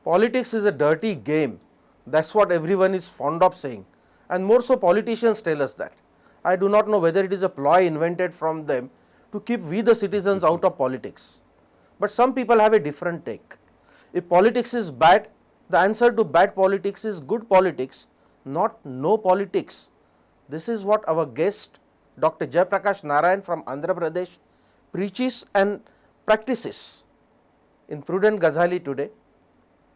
Politics is a dirty game. That's what everyone is fond of saying, and more so politicians tell us that. I do not know whether it is a ploy invented from them to keep we the citizens out of politics, but some people have a different take. If politics is bad, the answer to bad politics is good politics, not no politics. This is what our guest Dr. Jayaprakash Narayan from Andhra Pradesh preaches and practices in Prudent Ghazali today.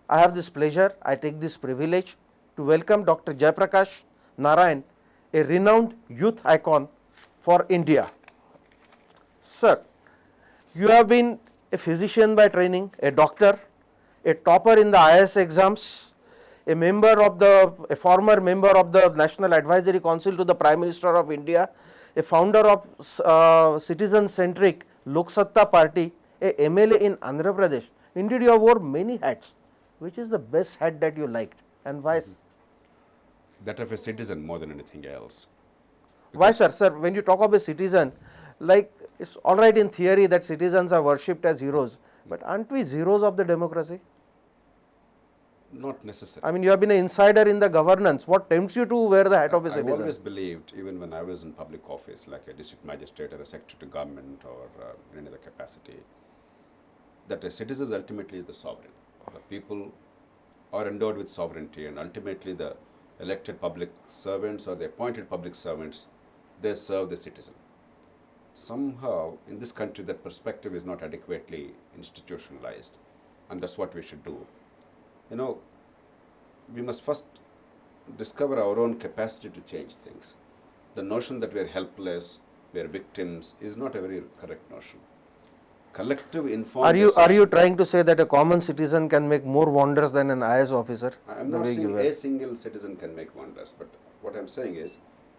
I have this pleasure, I take this privilege to welcome Dr. Jayaprakash Narayan, a renowned youth icon for India. Sir, you have been a physician by training, a doctor, a topper in the IAS exams, a former member of the National Advisory Council to the Prime Minister of India, a founder of citizen-centric Lok Satta party, a MLA in Andhra Pradesh. Indeed, you have worn many hats. Which is the best hat that you liked and why? That of a citizen more than anything else. Why, sir? Sir, when you talk of a citizen, like it's all right in theory that citizens are worshipped as heroes, but aren't we zeros of the democracy? Not necessarily. I mean, you have been an insider in the governance. What tempts you to wear the hat of a citizen? I've always believed, even when I was in public office, like a district magistrate or a secretary to government or in any other capacity, that a citizen is ultimately the sovereign. The people are endowed with sovereignty, and ultimately the elected public servants or the appointed public servants, they serve the citizen. Somehow in this country that perspective is not adequately institutionalized, and that's what we should do. You know, we must first discover our own capacity to change things. The notion that we are helpless, we are victims is not a very correct notion. Collective informed Are you trying to say that a common citizen can make more wonders than an IAS officer? I am not saying a single citizen can make wonders, but what I am saying is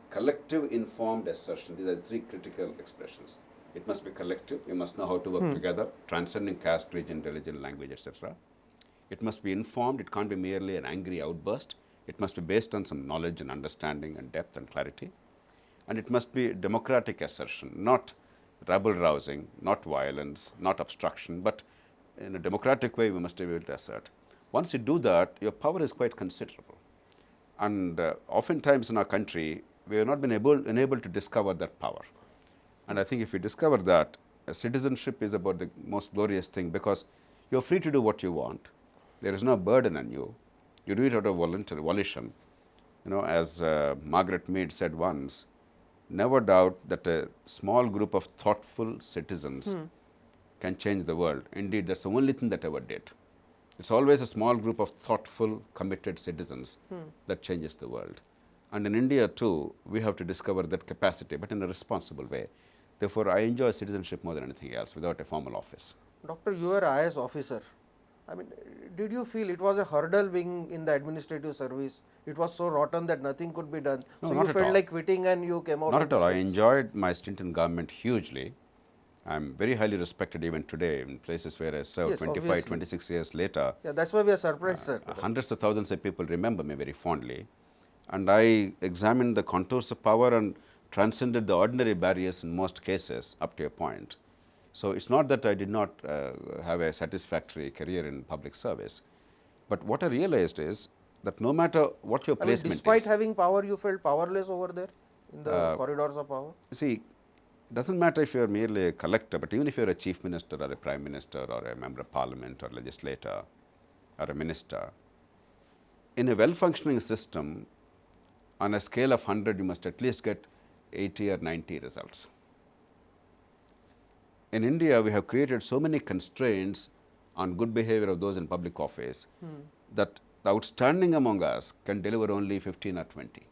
collective informed assertion. These are the three critical expressions. It must be collective. We must know how to work together, transcending caste, region, religion, language, etc. It must be informed. It can't be merely an angry outburst. It must be based on some knowledge and understanding and depth and clarity. And it must be democratic assertion, not rabble-rousing, not violence, not obstruction, but in a democratic way we must be able to assert. Once you do that, your power is quite considerable. And oftentimes in our country, we have not been enabled to discover that power. And I think if we discover that, citizenship is about the most glorious thing, because you are free to do what you want. There is no burden on you. You do it out of volition. You know, as Margaret Mead said once, never doubt that a small group of thoughtful citizens can change the world. Indeed, that's the only thing that ever did. It's always a small group of thoughtful, committed citizens that changes the world. And in India too, we have to discover that capacity, but in a responsible way. Therefore, I enjoy citizenship more than anything else without a formal office. Doctor, you are an IAS officer. I mean, did you feel it was a hurdle being in the administrative service? It was so rotten that nothing could be done. No, so not you at felt all. like quitting and you came out? Not at all. I enjoyed my stint in government hugely. I'm very highly respected even today in places where I served. Yes, 25, obviously. 26 years later. Yeah, that's why we are surprised, sir. Hundreds of thousands of people remember me very fondly. And I examined the contours of power and transcended the ordinary barriers in most cases up to a point. So it's not that I did not have a satisfactory career in public service. But what I realized is that no matter what your placement despite is. having power, you felt powerless over there in the corridors of power? See, it doesn't matter if you are merely a collector, but even if you are a chief minister or a prime minister or a member of parliament or legislator or a minister, in a well-functioning system, on a scale of 100, you must at least get 80 or 90 results. In India, we have created so many constraints on good behavior of those in public office that the outstanding among us can deliver only 15 or 20.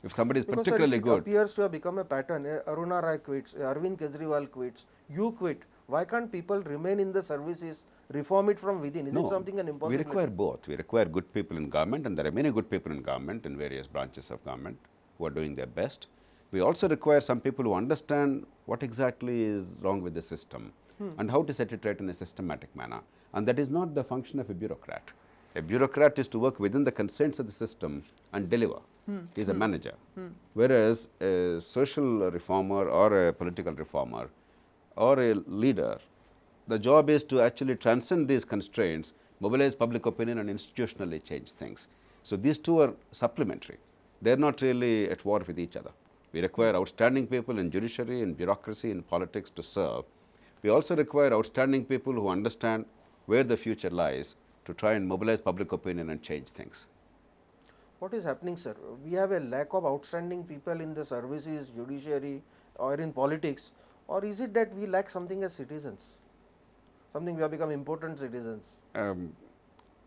If somebody is particularly good. It appears to have become a pattern. Aruna Rai quits, Arvind Kejriwal quits, you quit. Why can't people remain in the services, reform it from within? Is it something an impossibility? We require both. We require good people in government, and there are many good people in government in various branches of government who are doing their best. We also require some people who understand what exactly is wrong with the system and how to set it right in a systematic manner. And that is not the function of a bureaucrat. A bureaucrat is to work within the constraints of the system and deliver. He is a manager. Whereas a social reformer or a political reformer or a leader, the job is to actually transcend these constraints mobilize public opinion and institutionally change things. So these two are supplementary. They are not really at war with each other. We require outstanding people in judiciary, in bureaucracy, in politics to serve. We also require outstanding people who understand where the future lies to try and mobilize public opinion and change things. What is happening, sir? We have a lack of outstanding people in the services, judiciary, or in politics, or is it that we lack something as citizens? Something we have become important citizens.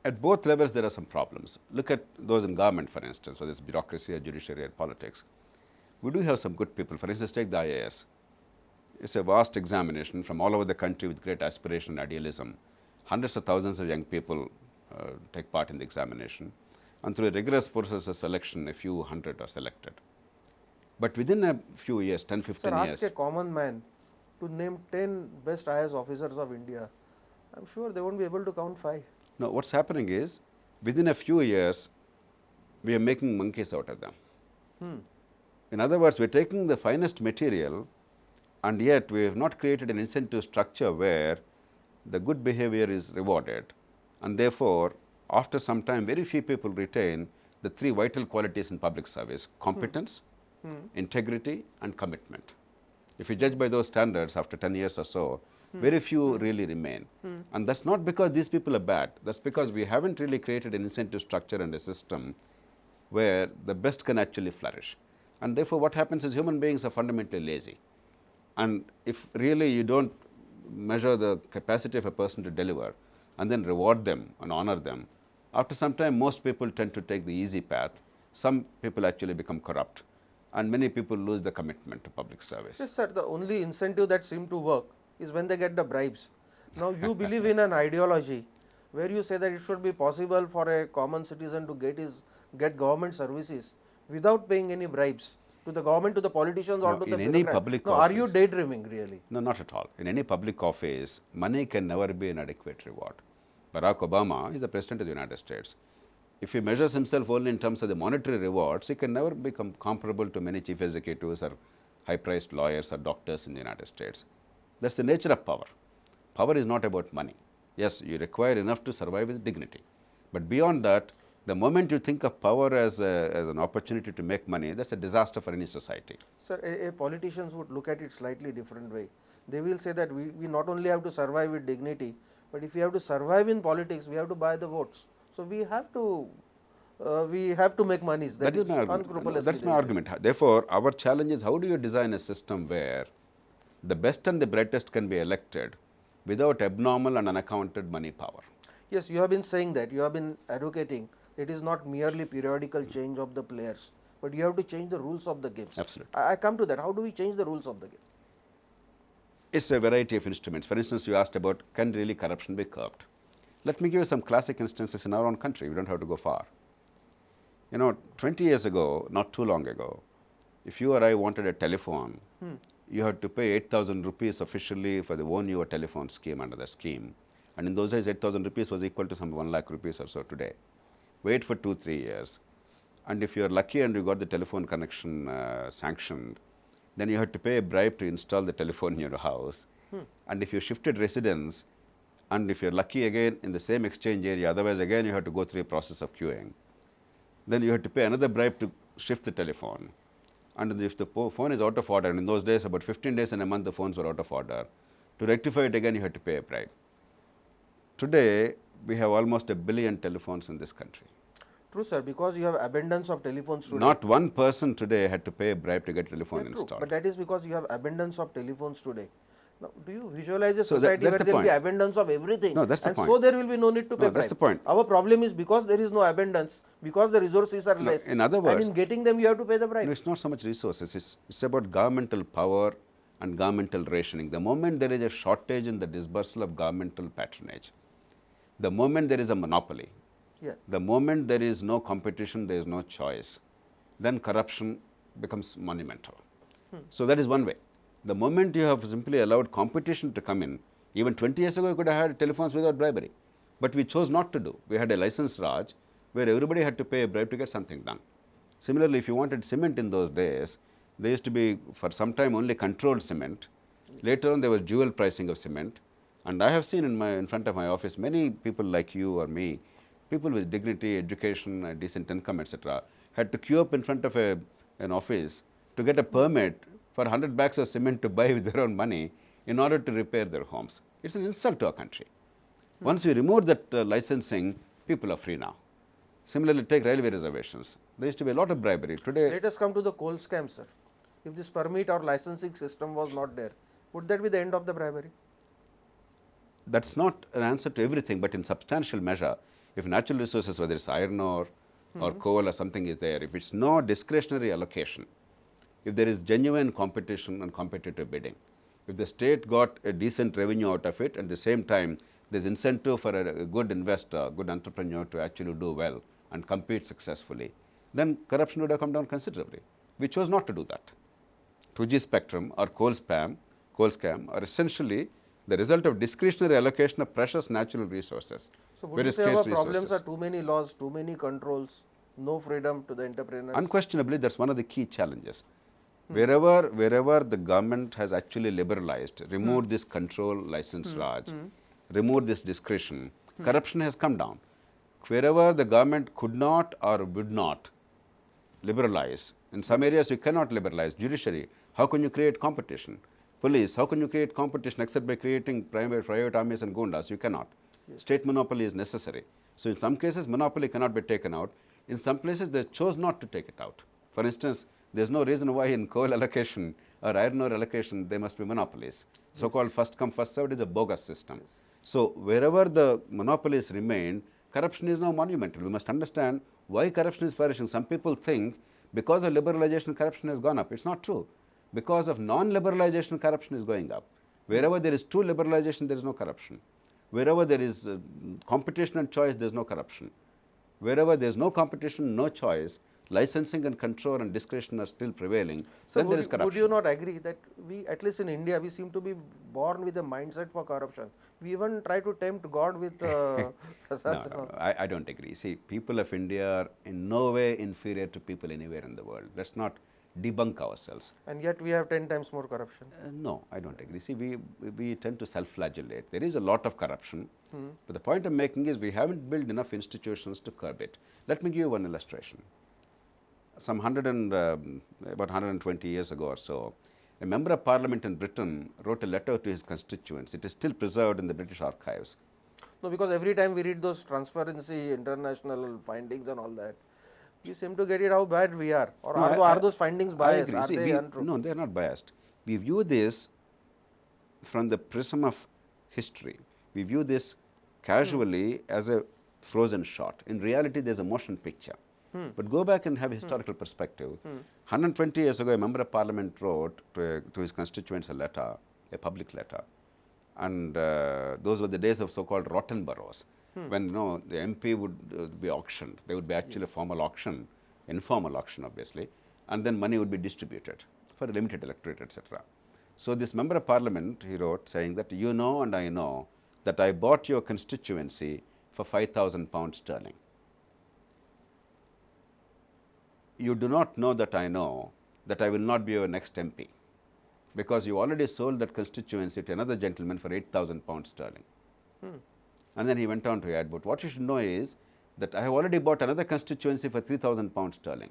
At both levels, there are some problems. Look at those in government, for instance, whether it's bureaucracy or judiciary or politics. We do have some good people. For instance, take the IAS. It's a vast examination from all over the country with great aspiration and idealism. Hundreds of thousands of young people take part in the examination. And through a rigorous process of selection, a few hundred are selected. But within a few years, 10, 15 Sir, years. ask a common man to name 10 best IAS officers of India. I'm sure they won't be able to count 5. No, what's happening is, within a few years, we are making monkeys out of them. In other words, we're taking the finest material, and yet we have not created an incentive structure where the good behavior is rewarded, and therefore, after some time, very few people retain the 3 vital qualities in public service: competence, integrity, and commitment. If you judge by those standards after 10 years or so, very few really remain. And that's not because these people are bad. That's because we haven't really created an incentive structure and a system where the best can actually flourish. And therefore, what happens is human beings are fundamentally lazy. And if really you don't measure the capacity of a person to deliver and then reward them and honor them, after some time, most people tend to take the easy path. Some people actually become corrupt, and many people lose the commitment to public service. Yes, sir. The only incentive that seems to work is when they get the bribes. Now, you believe in an ideology where you say that it should be possible for a common citizen to get government services without paying any bribes to the government, to the politicians, or No, to the in any bureaucrat. public No, are you office- daydreaming really? No, not at all. In any public office, money can never be an adequate reward. Barack Obama is the President of the United States. If he measures himself only in terms of the monetary rewards, he can never become comparable to many chief executives or high-priced lawyers or doctors in the United States. That's the nature of power. Power is not about money. Yes, you require enough to survive with dignity. But beyond that, the moment you think of power as an opportunity to make money, that's a disaster for any society. Sir, a politicians would look at it slightly different way. They will say that we not only have to survive with dignity, but if we have to survive in politics, we have to buy the votes. So we have to make money. That is my argument. No, that's my argument. Therefore, our challenge is how do you design a system where the best and the brightest can be elected without abnormal and unaccounted money power. Yes, you have been saying that. You have been advocating it is not merely periodical change of the players, but you have to change the rules of the games. Absolutely. I come to that. How do we change the rules of the game? It's a variety of instruments. For instance, you asked about can really corruption be curbed. Let me give you some classic instances in our own country. We don't have to go far. 20 years ago, not too long ago, if you or I wanted a telephone, you had to pay 8,000 rupees officially for the Own Your Telephone scheme under that scheme. And in those days, 8,000 rupees was equal to some 1 lakh rupees or so today. Wait for 2-3 years. And if you are lucky and you got the telephone connection sanctioned, then you had to pay a bribe to install the telephone in your house. And if you shifted residence, and if you're lucky again in the same exchange area, otherwise again you have to go through a process of queuing. Then you have to pay another bribe to shift the telephone. And if the phone is out of order, and in those days about 15 days in a month the phones were out of order, to rectify it again you had to pay a bribe. Today we have almost 1 billion telephones in this country. True, sir, because you have abundance of telephones today. Not one person today had to pay a bribe to get a telephone True, installed. but that is because you have abundance of telephones today. Now, do you visualize a So society that's where the there will be point. abundance of everything? No, that's the and point. so there will be no need to pay No, that's bribe. the point. Our problem is because there is no abundance, because the resources are less. in other words- and in getting them you have to pay the bribe. No, it's not so much resources. It's about governmental power and governmental rationing. The moment there is a shortage in the disbursal of governmental patronage, the moment there is a monopoly, Yeah. the moment there is no competition, there is no choice, then corruption becomes monumental. So that is one way. The moment you have simply allowed competition to come in, even 20 years ago you could have had telephones without bribery. But we chose not to do. We had a license Raj where everybody had to pay a bribe to get something done. Similarly, if you wanted cement in those days, there used to be for some time only controlled cement. Later on there was dual pricing of cement. And I have seen in front of my office many people like you or me, people with dignity, education, a decent income, etc., had to queue up in front of an office to get a permit for 100 bags of cement to buy with their own money in order to repair their homes. It's an insult to our country. Once we remove that licensing, people are free now. Similarly, take railway reservations. There used to be a lot of bribery. Today, Let us come to the coal scam, sir. If this permit or licensing system was not there, would that be the end of the bribery? that's not an answer to everything, but in substantial measure, if natural resources, whether it's iron ore or coal or something is there, if it's no discretionary allocation, if there is genuine competition and competitive bidding, if the state got a decent revenue out of it, at the same time there's incentive for a good investor, good entrepreneur to actually do well and compete successfully, then corruption would have come down considerably. We chose not to do that. 2G spectrum or coal scam are essentially the result of discretionary allocation of precious natural resources. So, would you say our problems are too many laws, too many controls, no freedom to the entrepreneurs? Unquestionably, that's one of the key challenges. Wherever the government has actually liberalized, removed this control license Raj, removed this discretion, corruption has come down. Wherever the government could not or would not liberalize, in some areas you cannot liberalize. Judiciary, how can you create competition? Police, how can you create competition except by creating private armies and gundas? You cannot. State monopoly is necessary. So in some cases, monopoly cannot be taken out. In some places, they chose not to take it out. For instance, there is no reason why in coal allocation or iron ore allocation, there must be monopolies. So-called first come, first served is a bogus system. So wherever the monopolies remain, corruption is now monumental. We must understand why corruption is flourishing. Some people think because of liberalization, corruption has gone up. It's not true. Because of non-liberalization, corruption is going up. Wherever there is true liberalization, there is no corruption. Wherever there is competition and choice, there is no corruption. Wherever there is no competition, no choice, licensing and control and discretion are still prevailing, So then there is corruption. would you not agree that we, at least in India, we seem to be born with a mindset for corruption? We even try to tempt God with Prasad. No, I don't agree. See, people of India are in no way inferior to people anywhere in the world. Let's not debunk ourselves. And yet we have 10 times more corruption. No, I don't agree. See, we tend to self-flagellate. There is a lot of corruption, but the point I'm making is we haven't built enough institutions to curb it. Let me give you one illustration. About 120 years ago or so, a member of parliament in Britain wrote a letter to his constituents. It is still preserved in the British archives. No, because every time we read those Transparency International findings and all that, we seem to get it how bad we are. Or No, are those findings biased? Are See, they untrue? no, they are not biased. We view this from the prism of history. We view this casually as a frozen shot. In reality, there is a motion picture. But go back and have a historical perspective. 120 years ago, a member of parliament wrote to his constituents a letter, a public letter. And those were the days of so-called rotten boroughs, when the MP would be auctioned. There would be actually a formal auction, informal auction obviously, and then money would be distributed for a limited electorate, etc. So this member of parliament, he wrote, saying that you know and I know that I bought your constituency for £5,000 sterling. You do not know that I know that I will not be your next MP, because you already sold that constituency to another gentleman for £8,000 sterling. And then he went on to add, but what you should know is that I have already bought another constituency for £3,000 sterling,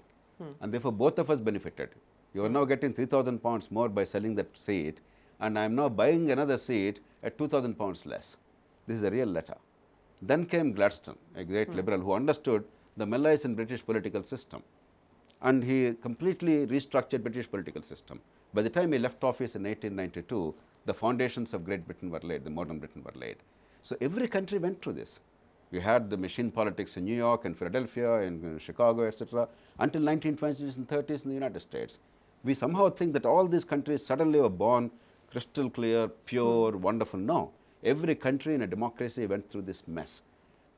and therefore both of us benefited. You are now getting £3,000 more by selling that seat, and I am now buying another seat at £2,000 less. This is a real letter. Then came Gladstone, a great liberal who understood the malaise in British political system, and he completely restructured British political system. By the time he left office in 1892, the foundations of Great Britain were laid, the modern Britain were laid. So every country went through this. We had the machine politics in New York and Philadelphia and Chicago, etc., until 1920s and 30s in the United States. We somehow think that all these countries suddenly were born crystal clear, pure, wonderful. No, every country in a democracy went through this mess.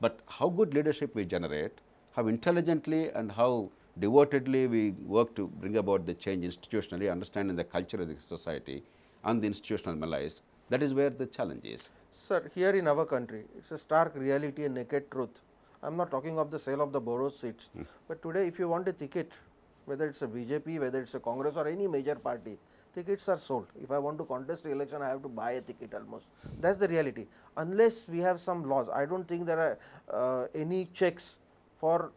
But how good leadership we generate, how intelligently and how devotedly we work to bring about the change institutionally, understanding the culture of the society and the institutional malaise, that is where the challenge is. Sir, here in our country, it's a stark reality and naked truth. I'm not talking of the sale of the borrowed seats, but today if you want a ticket Whether it's a BJP, whether it's a Congress or any major party, tickets are sold. If I want to contest the election, I have to buy a ticket almost. That's the reality. Unless we have some laws, I don't think there are any checks for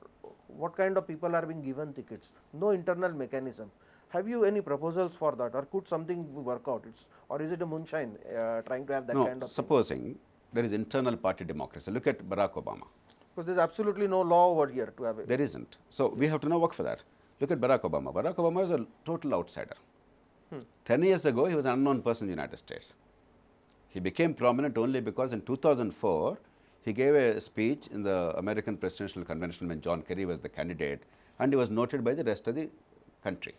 what kind of people are being given tickets. No internal mechanism. Have you any proposals for that, or could something work out? Or is it a moonshine trying to have that No, kind of thing? supposing there is internal party democracy. Look at Barack Obama. Because there is absolutely no law over here to have it. There isn't. So we have to now work for that. Look at Barack Obama. Barack Obama is a total outsider. 10 years ago, he was an unknown person in the United States. He became prominent only because in 2004, he gave a speech in the American Presidential Convention when John Kerry was the candidate, and he was noted by the rest of the country.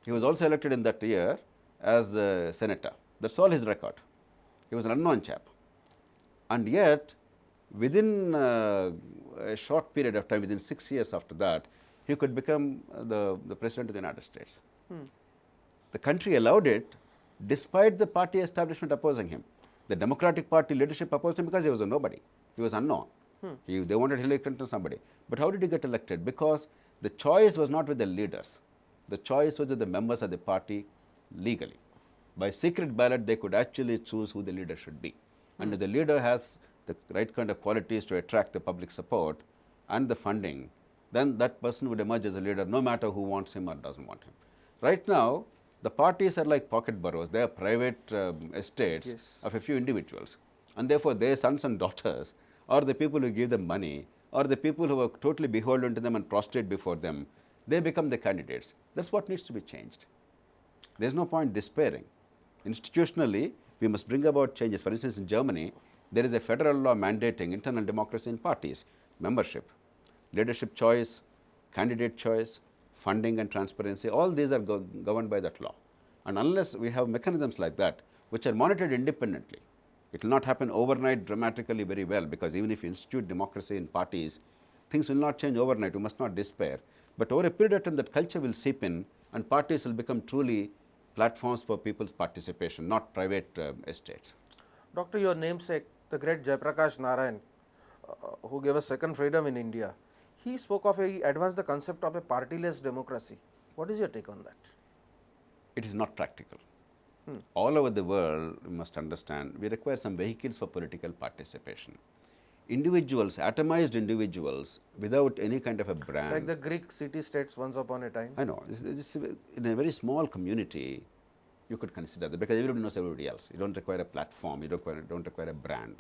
He was also elected in that year as a senator. That's all his record. He was an unknown chap. And yet, within a short period of time, within 6 years after that, he could become the President of the United States. The country allowed it despite the party establishment opposing him. The Democratic Party leadership opposed him because he was a nobody. He was unknown. They wanted Hillary Clinton or somebody. But how did he get elected? Because the choice was not with the leaders. The choice was with the members of the party legally. By secret ballot, they could actually choose who the leader should be. And if the leader has the right kind of qualities to attract the public support and the funding, then that person would emerge as a leader no matter who wants him or doesn't want him. Right now, the parties are like pocket boroughs. They are private estates of a few individuals. And therefore, their sons and daughters, or the people who give them money, or the people who are totally beholden to them and prostrate before them, they become the candidates. That's what needs to be changed. There's no point despairing. Institutionally, we must bring about changes. For instance, in Germany, there is a federal law mandating internal democracy in parties, membership, leadership choice, candidate choice, funding and transparency. All these are governed by that law. And unless we have mechanisms like that, which are monitored independently, it will not happen overnight dramatically very well, because even if you institute democracy in parties, things will not change overnight. We must not despair. But over a period of time, that culture will seep in, and parties will become truly platforms for people's participation, not private estates. Doctor, your namesake, the great Jayaprakash Narayan, who gave us second freedom in India, he spoke of he advanced the concept of a partyless democracy. What is your take on that? It is not practical. All over the world, we must understand, we require some vehicles for political participation. Individuals, atomized individuals, without any kind of a brand. Like the Greek city-states once upon a time. I know. In a very small community, you could consider that, because everybody knows everybody else. You don't require a platform, you don't require a brand.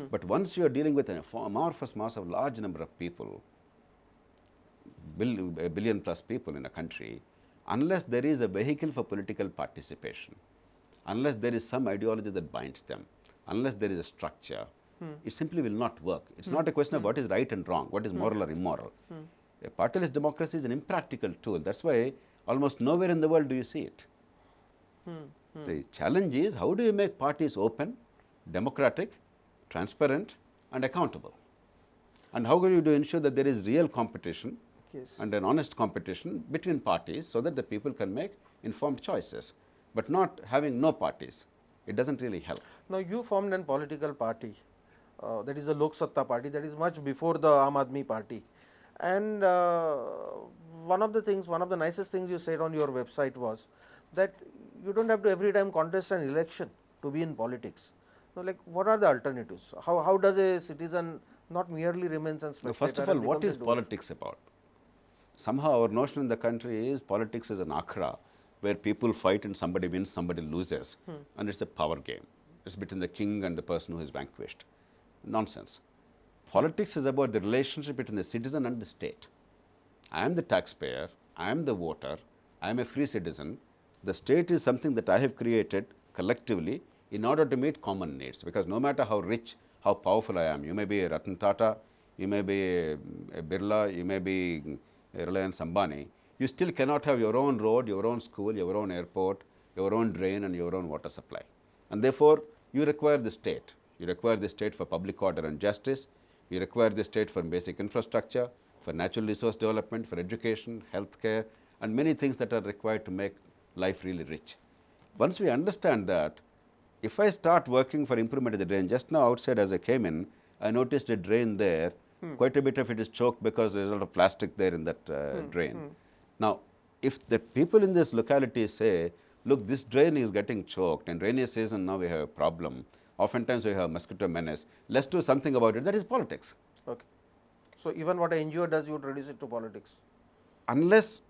But once you are dealing with an amorphous mass of large number of people, a billion plus people in a country, unless there is a vehicle for political participation, unless there is some ideology that binds them, unless there is a structure, it simply will not work. It's not a question of what is right and wrong, what is moral or immoral. A partyless democracy is an impractical tool. That's why almost nowhere in the world do you see it. The challenge is, how do you make parties open, democratic, transparent and accountable? And how do you ensure that there is real competition and an honest competition between parties, so that the people can make informed choices, but not having no parties? It doesn't really help. Now, you formed a political party, that is the Lok Satta party, that is much before the Aam Aadmi party. And one of the nicest things you said on your website was that you don't have to every time contest an election to be in politics. So, like, what are the alternatives? How does a citizen not merely remains and spectator? First of all, what is politics about? Somehow our notion in the country is politics is an akhada where people fight and somebody wins, somebody loses, and it's a power game. It's between the king and the person who is vanquished. Nonsense. Politics is about the relationship between the citizen and the state. I am the taxpayer, I am the voter, I am a free citizen. The state is something that I have created collectively in order to meet common needs, because no matter how rich, how powerful I am, you may be a Ratan Tata, you may be a Birla, you may be a Reliance Ambani, you still cannot have your own road, your own school, your own airport, your own drain and your own water supply. And therefore, you require the state. You require the state for public order and justice. You require the state for basic infrastructure, for natural resource development, for education, healthcare, and many things that are required to make life really rich. Once we understand that, if I start working for improvement of the drain, just now outside as I came in, I noticed a drain there. Quite a bit of it is choked because there is a lot of plastic there in that drain. Now, if the people in this locality say, look, this drain is getting choked, and rainy season now we have a problem, oftentimes we have mosquito menace, let's do something about it, that is politics. Okay. So, even what an NGO does, you would reduce it to politics. Unless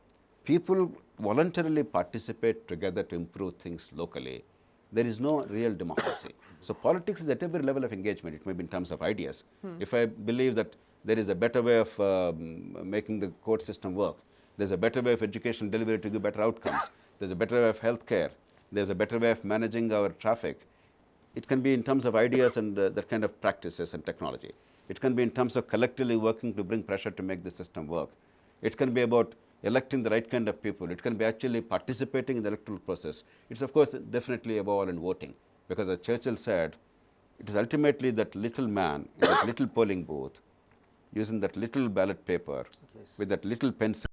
people voluntarily participate together to improve things locally, there is no real democracy. So politics is at every level of engagement. It may be in terms of ideas. If I believe that there is a better way of making the court system work, there's a better way of education delivery to give better outcomes, there's a better way of healthcare, there's a better way of managing our traffic. It can be in terms of ideas and that kind of practices and technology. It can be in terms of collectively working to bring pressure to make the system work. It can be about electing the right kind of people. It can be actually participating in the electoral process. It's of course definitely above all in voting, because as Churchill said, it is ultimately that little man in that little polling booth using that little ballot paper with that little pencil